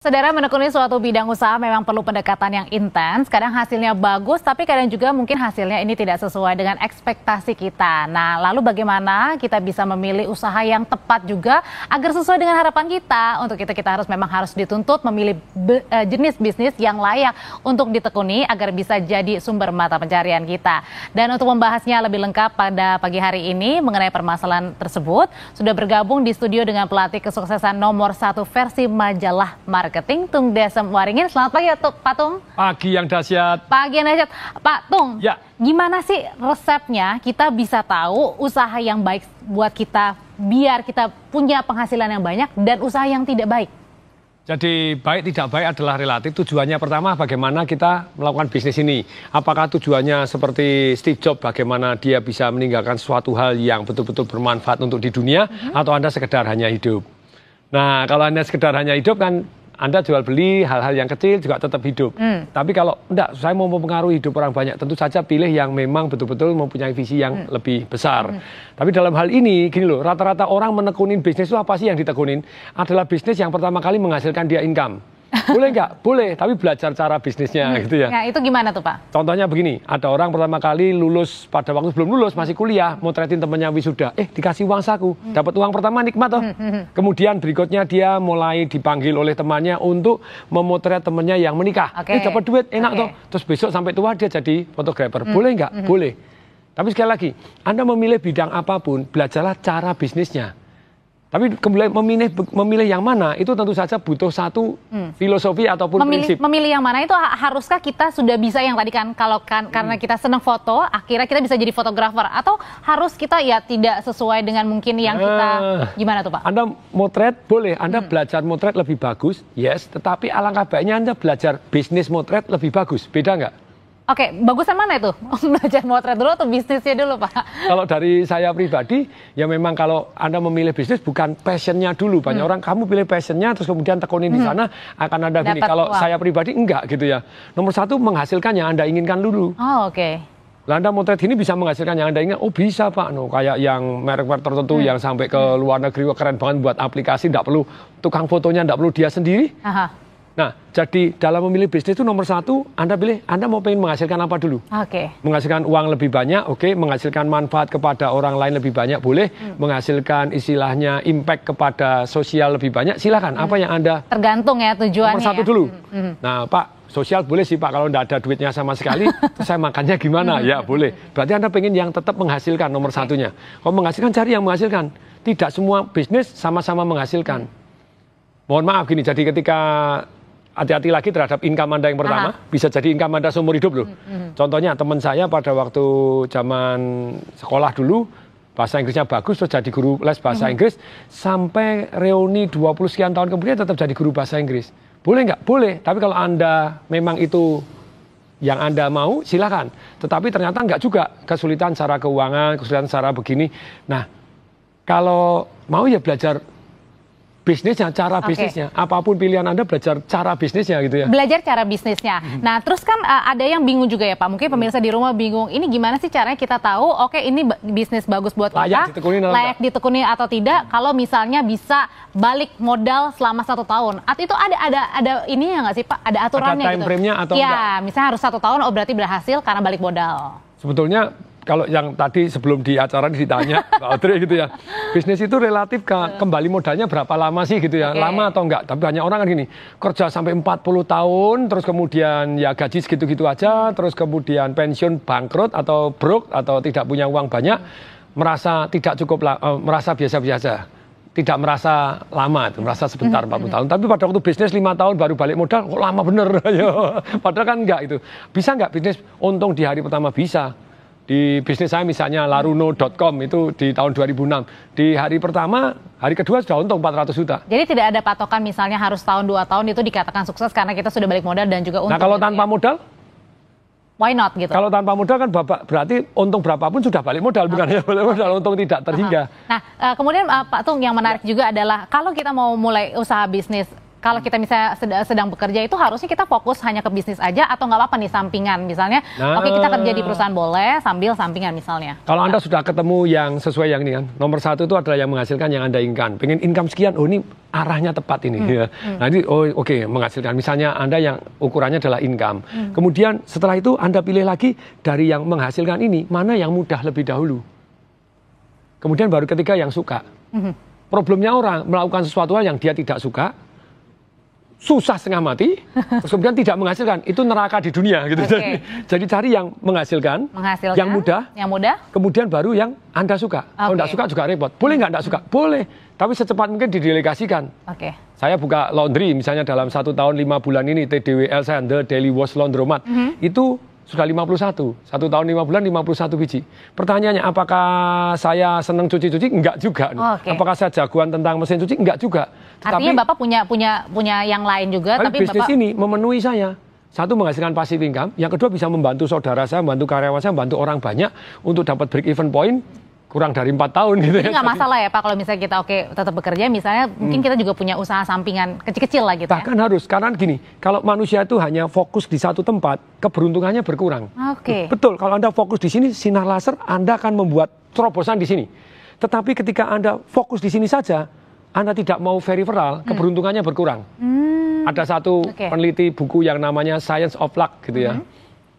Saudara, menekuni suatu bidang usaha memang perlu pendekatan yang intens. Kadang hasilnya bagus, tapi kadang juga mungkin hasilnya ini tidak sesuai dengan ekspektasi kita. Nah, lalu bagaimana kita bisa memilih usaha yang tepat juga agar sesuai dengan harapan kita? Untuk itu kita harus dituntut memilih jenis bisnis yang layak untuk ditekuni agar bisa jadi sumber mata pencarian kita. Dan untuk membahasnya lebih lengkap pada pagi hari ini mengenai permasalahan tersebut, sudah bergabung di studio dengan pelatih kesuksesan nomor 1 versi majalah Marketing, Tung Desem Waringin. Selamat pagi, Pak Tung. Pagi yang dahsyat. Pagi yang dahsyat. Pak Tung, ya. Gimana sih resepnya kita bisa tahu usaha yang baik buat kita biar kita punya penghasilan yang banyak dan usaha yang tidak baik? Jadi baik tidak baik adalah relatif. Tujuannya pertama bagaimana kita melakukan bisnis ini. Apakah tujuannya seperti Steve Jobs, bagaimana dia bisa meninggalkan suatu hal yang betul-betul bermanfaat untuk di dunia, atau Anda sekedar hanya hidup? Nah, kalau Anda sekedar hanya hidup kan Anda jual beli hal-hal yang kecil juga tetap hidup. Tapi kalau enggak, saya mau mempengaruhi hidup orang banyak, tentu saja pilih yang memang betul-betul mempunyai visi yang lebih besar. Tapi dalam hal ini, gini loh, rata-rata orang menekunin bisnis itu apa sih yang ditekunin? Adalah bisnis yang pertama kali menghasilkan dia income. Boleh nggak? Boleh, tapi belajar cara bisnisnya gitu ya. Nah, itu gimana tuh Pak? Contohnya begini, ada orang pertama kali lulus, pada waktu belum lulus, masih kuliah, motretin temannya wisuda. Dikasih uang saku, dapat uang pertama nikmat toh. Kemudian berikutnya dia mulai dipanggil oleh temannya untuk memotret temannya yang menikah. Dapat duit, enak toh. Terus besok sampai tua dia jadi fotografer. Boleh nggak? Boleh. Tapi sekali lagi, Anda memilih bidang apapun, belajarlah cara bisnisnya. Tapi kemudian memilih yang mana itu tentu saja butuh satu filosofi ataupun prinsip. Memilih yang mana itu haruskah kita sudah bisa yang tadi kan karena kita senang foto akhirnya kita bisa jadi fotografer, atau harus kita ya tidak sesuai dengan mungkin yang kita gimana tuh Pak? Anda motret boleh, Anda belajar motret lebih bagus, yes, tetapi alangkah baiknya Anda belajar bisnis motret lebih bagus, beda nggak? Oke, bagusan mana itu? Belajar motret dulu atau bisnisnya dulu, Pak? Kalau dari saya pribadi, ya memang kalau Anda memilih bisnis bukan passionnya dulu. Banyak orang, kamu pilih passionnya, terus kemudian tekunin di sana, akan ada gini. Kalau saya pribadi, enggak gitu ya. Nomor satu, menghasilkan yang Anda inginkan dulu. Oh, oke. Anda motret ini bisa menghasilkan yang Anda inginkan. Oh bisa Pak, kayak yang merek-merek tertentu yang sampai ke luar negeri, keren banget buat aplikasi, enggak perlu tukang fotonya, enggak perlu dia sendiri. Nah, jadi dalam memilih bisnis itu nomor satu, Anda pilih, Anda mau pengen menghasilkan apa dulu? Menghasilkan uang lebih banyak, oke. Menghasilkan manfaat kepada orang lain lebih banyak, boleh. Menghasilkan istilahnya impact kepada sosial lebih banyak, silakan. Apa yang Anda... Tergantung ya tujuannya. Nomor satu dulu. Nah, Pak, sosial boleh sih Pak, kalau enggak ada duitnya sama sekali, terus saya makannya gimana? Ya, boleh. Berarti Anda pengen yang tetap menghasilkan, nomor satunya. Kalau menghasilkan, cari yang menghasilkan. Tidak semua bisnis sama-sama menghasilkan. Mohon maaf gini, jadi ketika... hati-hati lagi terhadap income Anda yang pertama, bisa jadi income Anda seumur hidup loh. Contohnya teman saya pada waktu zaman sekolah dulu, bahasa Inggrisnya bagus, terus jadi guru les bahasa Inggris, sampai reuni 20 sekian tahun kemudian tetap jadi guru bahasa Inggris. Boleh nggak? Boleh, tapi kalau Anda memang itu yang Anda mau, silakan. Tetapi ternyata nggak juga, kesulitan secara keuangan, kesulitan secara begini. Nah, kalau mau ya belajar bisnisnya, cara bisnisnya. Apapun pilihan Anda, belajar cara bisnisnya gitu ya. Belajar cara bisnisnya. Nah, terus kan ada yang bingung juga ya Pak. Mungkin pemirsa di rumah bingung, ini gimana sih caranya kita tahu, oke ini bisnis bagus buat kita, layak ditekuni atau tidak, kalau misalnya bisa balik modal selama 1 tahun. Atau itu ada ininya nggak sih Pak? Ada aturannya ada time frame-nya atau enggak? Ya, misalnya harus 1 tahun, oh berarti berhasil karena balik modal. Sebetulnya kalau yang tadi sebelum di acara ditanya Mbak Audrey gitu ya, bisnis itu relatif kembali modalnya berapa lama sih gitu ya, lama atau enggak. Tapi banyak orang kan gini, kerja sampai 40 tahun, terus kemudian ya gaji segitu-gitu aja, terus kemudian pensiun bangkrut atau broke atau tidak punya uang banyak, merasa tidak cukup, merasa biasa-biasa. Tidak merasa lama, itu merasa sebentar 40 tahun. Tapi pada waktu bisnis 5 tahun baru balik modal, kok lama bener. Padahal kan enggak itu. Bisa enggak bisnis untung di hari pertama? Bisa. Di bisnis saya misalnya laruno.com itu di tahun 2006. Di hari pertama, hari kedua sudah untung 400 juta. Jadi tidak ada patokan misalnya harus tahun 2 tahun itu dikatakan sukses karena kita sudah balik modal dan juga untung. Nah kalau tanpa modal? Why not gitu? Kalau tanpa modal kan berarti untung berapapun sudah balik modal, bukan hanya balik modal, untung tidak terhingga. Nah kemudian Pak Tung yang menarik juga adalah kalau kita mau mulai usaha bisnis, kalau kita misalnya sedang bekerja itu harusnya kita fokus hanya ke bisnis aja atau nggak apa-apa nih sampingan misalnya, oke kita kerja di perusahaan boleh sambil sampingan misalnya. Kalau Anda sudah ketemu yang sesuai yang ini kan, nomor satu itu adalah yang menghasilkan yang Anda inginkan. Pengen income sekian, oh ini arahnya tepat ini. Ya. Nah ini oke, menghasilkan. Misalnya Anda yang ukurannya adalah income. Kemudian setelah itu Anda pilih lagi dari yang menghasilkan ini, mana yang mudah lebih dahulu. Kemudian baru ketiga yang suka. Problemnya orang melakukan sesuatu yang dia tidak suka, susah setengah mati, terus kemudian tidak menghasilkan, itu neraka di dunia gitu. Jadi cari yang menghasilkan, yang mudah, kemudian baru yang Anda suka. Kalau tidak suka juga repot. Boleh nggak suka? Boleh, tapi secepat mungkin didelegasikan. Saya buka laundry, misalnya dalam 1 tahun 5 bulan ini, TDWL saya, The Daily Wash Laundromat, itu sudah 51. 1 tahun 5 bulan 51 biji. Pertanyaannya, apakah saya senang cuci-cuci? Enggak juga. Apakah saya jagoan tentang mesin cuci? Enggak juga. Artinya Bapak punya yang lain juga, tapi bisnis Bapak ini memenuhi saya. Satu, menghasilkan passive income. Yang kedua, bisa membantu saudara saya, membantu karyawan saya, membantu orang banyak untuk dapat break even point kurang dari 4 tahun gitu. Jadi nggak masalah ya Pak kalau misalnya kita tetap bekerja, misalnya mungkin kita juga punya usaha sampingan kecil-kecil lah gitu. Bahkan harus, karena gini, kalau manusia itu hanya fokus di satu tempat, keberuntungannya berkurang. Betul, kalau Anda fokus di sini, sinar laser Anda akan membuat terobosan di sini. Tetapi ketika Anda fokus di sini saja, Anda tidak mau peripheral, keberuntungannya berkurang. Ada satu peneliti buku yang namanya Science of Luck gitu ya.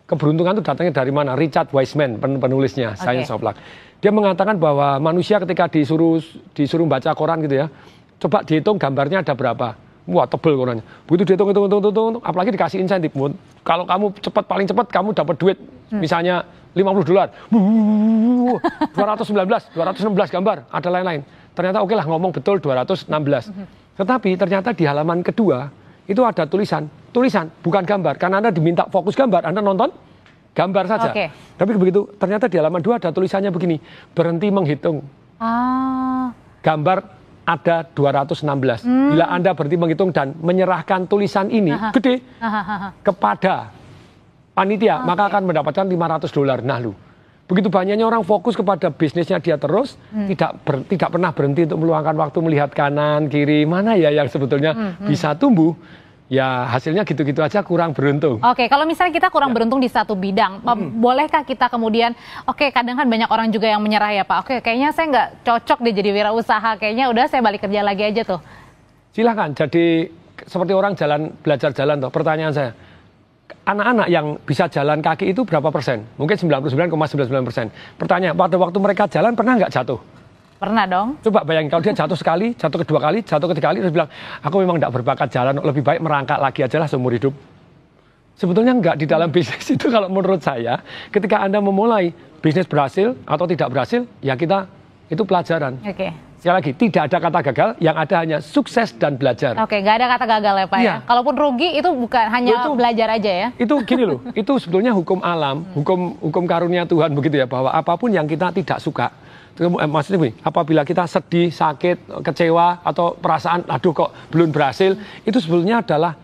Keberuntungan itu datangnya dari mana? Richard Wiseman, penulisnya, Science of Luck. Dia mengatakan bahwa manusia ketika disuruh baca koran gitu ya, coba dihitung gambarnya ada berapa. Wah, tebel korannya. Begitu dihitung, apalagi dikasih insentif. Kalau kamu paling cepat kamu dapat duit, misalnya $50. 216 gambar, ada lain-lain. Ternyata oke lah ngomong betul 216. Tetapi ternyata di halaman kedua, itu ada tulisan, bukan gambar. Karena Anda diminta fokus gambar, Anda nonton gambar saja. Tapi begitu ternyata di halaman 2 ada tulisannya begini, berhenti menghitung. Gambar ada 216. Bila Anda berhenti menghitung dan menyerahkan tulisan ini gede kepada panitia, maka akan mendapatkan $500. Nah lu, begitu banyaknya orang fokus kepada bisnisnya dia terus, tidak pernah berhenti untuk meluangkan waktu melihat kanan, kiri, mana ya yang sebetulnya bisa tumbuh. Ya hasilnya gitu-gitu aja, kurang beruntung. Kalau misalnya kita kurang beruntung di satu bidang, bolehkah kita kemudian, kadang kan banyak orang juga yang menyerah ya Pak, kayaknya saya nggak cocok deh jadi wirausaha, kayaknya udah saya balik kerja lagi aja tuh. Silahkan, jadi seperti orang belajar jalan tuh. Pertanyaan saya, anak-anak yang bisa jalan kaki itu berapa persen? Mungkin 99,99%. Pertanyaan, pada waktu mereka jalan pernah nggak jatuh? Pernah dong. Coba bayangin kalau dia jatuh sekali, jatuh kedua kali, jatuh ketiga kali, terus bilang, aku memang tidak berbakat jalan, lebih baik merangkak lagi aja lah seumur hidup. Sebetulnya enggak, di dalam bisnis itu kalau menurut saya, ketika Anda memulai bisnis berhasil atau tidak berhasil, ya itu pelajaran. Sekali lagi, tidak ada kata gagal, yang ada hanya sukses dan belajar. Nggak ada kata gagal ya Pak ya. Kalaupun rugi itu bukan hanya belajar aja ya. Itu gini loh, itu sebetulnya hukum alam, hukum karunia Tuhan begitu ya, bahwa apapun yang kita tidak suka, maksudnya begini, apabila kita sedih, sakit, kecewa, atau perasaan, aduh kok belum berhasil, itu sebetulnya adalah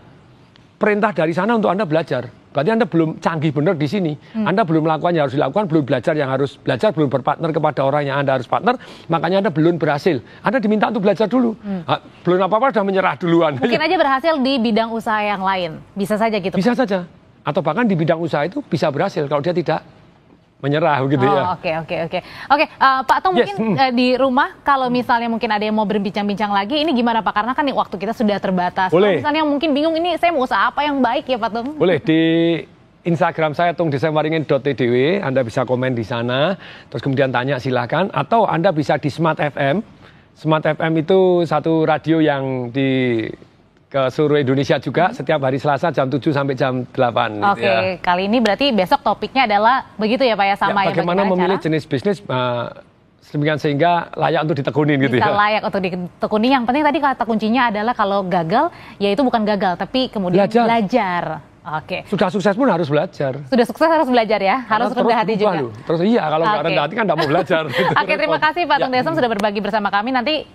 perintah dari sana untuk Anda belajar. Berarti Anda belum canggih benar di sini. Anda belum melakukan yang harus dilakukan, belum belajar yang harus belajar, belum berpartner kepada orang yang Anda harus partner, makanya Anda belum berhasil. Anda diminta untuk belajar dulu. Belum apa-apa sudah menyerah duluan. Mungkin aja berhasil di bidang usaha yang lain. Bisa saja gitu. Bisa saja. Atau bahkan di bidang usaha itu bisa berhasil kalau dia tidak menyerah begitu ya. Oke, Pak Tong, mungkin di rumah kalau misalnya mungkin ada yang mau berbincang-bincang lagi, ini gimana Pak? Karena kan waktu kita sudah terbatas. Kalau misalnya mungkin bingung ini saya mau usaha apa yang baik ya Pak Tong? Boleh di Instagram saya tungdesainwaringin.tdw, Anda bisa komen di sana, terus kemudian tanya silakan, atau Anda bisa di Smart FM. Smart FM itu satu radio yang ke seluruh Indonesia juga, setiap hari Selasa jam 7 sampai jam 8. Kali ini berarti besok topiknya adalah begitu ya Pak ya, sama ya, bagaimana memilih jenis bisnis sedemikian sehingga layak untuk ditekunin gitu ya. Bisa layak untuk ditekuni, yang penting tadi kata kuncinya adalah kalau gagal, ya itu bukan gagal, tapi kemudian belajar. Sudah sukses pun harus belajar. Sudah sukses harus belajar ya, harus rendah hati juga. Terus iya, kalau nggak rendah hati kan nggak mau belajar. Terima kasih Pak Tung Desem sudah berbagi bersama kami. Nanti